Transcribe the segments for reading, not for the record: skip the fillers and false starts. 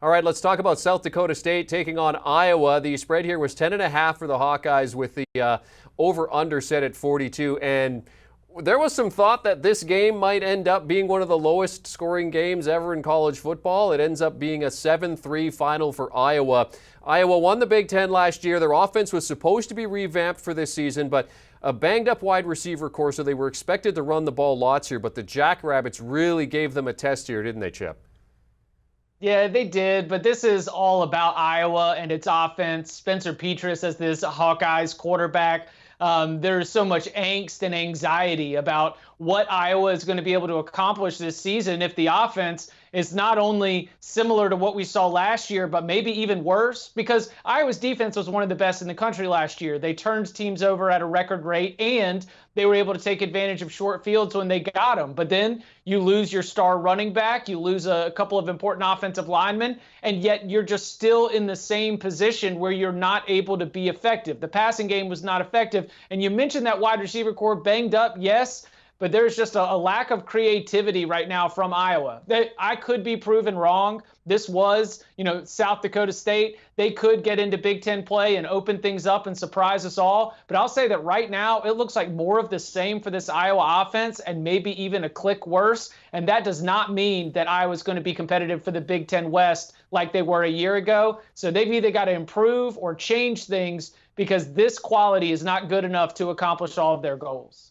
All right, let's talk about South Dakota State taking on Iowa. The spread here was 10.5 for the Hawkeyes with the over-under set at 42. And there was some thought that this game might end up being one of the lowest scoring games ever in college football. It ends up being a 7-3 final for Iowa. Iowa won the Big Ten last year. Their offense was supposed to be revamped for this season, but a banged-up wide receiver core, so they were expected to run the ball lots here. But the Jackrabbits really gave them a test here, didn't they, Chip? Yeah, they did, but this is all about Iowa and its offense. Spencer Petras as this Hawkeyes quarterback. There's so much angst and anxiety about what Iowa is going to be able to accomplish this season if the offense is not only similar to what we saw last year, but maybe even worse, because Iowa's defense was one of the best in the country last year. They turned teams over at a record rate, and they were able to take advantage of short fields when they got them. But then you lose your star running back, you lose a couple of important offensive linemen, and yet you're just still in the same position where you're not able to be effective. The passing game was not effective. And you mentioned that wide receiver core banged up, yes, but there's just a lack of creativity right now from Iowa. I could be proven wrong. This was, South Dakota State. They could get into Big Ten play and open things up and surprise us all. But I'll say that right now, it looks like more of the same for this Iowa offense and maybe even a click worse. And that does not mean that Iowa's going to be competitive for the Big Ten West like they were a year ago. So they've either got to improve or change things because this quality is not good enough to accomplish all of their goals.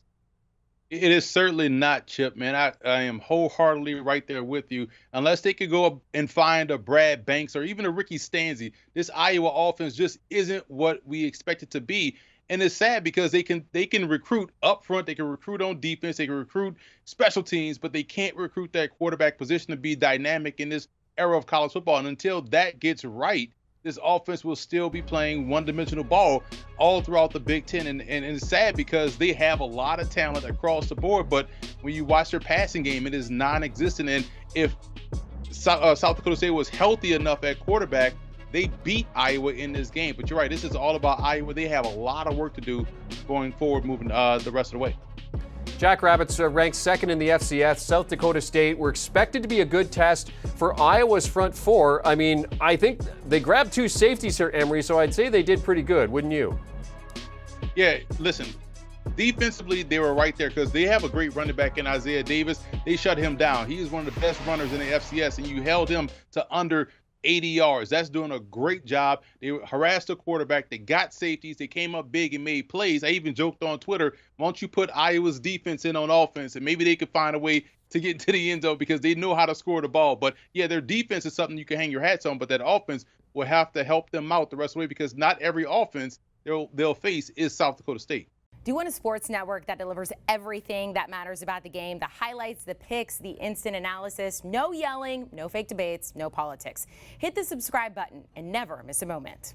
It is certainly not, Chip, man. I am wholeheartedly right there with you. Unless they could go up and find a Brad Banks or even a Ricky Stanzi, this Iowa offense just isn't what we expect it to be. And it's sad because they can recruit up front, they can recruit on defense, they can recruit special teams, but they can't recruit that quarterback position to be dynamic in this era of college football. And until that gets right, this offense will still be playing one-dimensional ball all throughout the Big Ten. And it's sad because they have a lot of talent across the board, but when you watch their passing game, it is non-existent. And if South Dakota State was healthy enough at quarterback, they beat Iowa in this game. But you're right, this is all about Iowa. They have a lot of work to do going forward, moving the rest of the way. Jackrabbits ranked second in the FCS. South Dakota State were expected to be a good test for Iowa's front four. I mean, I think they grabbed two safeties here, Emory, so I'd say they did pretty good, wouldn't you? Yeah, listen, defensively, they were right there because they have a great running back in Isaiah Davis. They shut him down. He is one of the best runners in the FCS, and you held him to under 80 yards. That's doing a great job. They harassed the quarterback. They got safeties. They came up big and made plays. I even joked on Twitter, why don't you put Iowa's defense in on offense and maybe they could find a way to get to the end zone because they know how to score the ball. But yeah, their defense is something you can hang your hats on, but that offense will have to help them out the rest of the way because not every offense they'll face is South Dakota State. Do you want a sports network that delivers everything that matters about the game? The highlights, the picks, the instant analysis, no yelling, no fake debates, no politics. Hit the subscribe button and never miss a moment.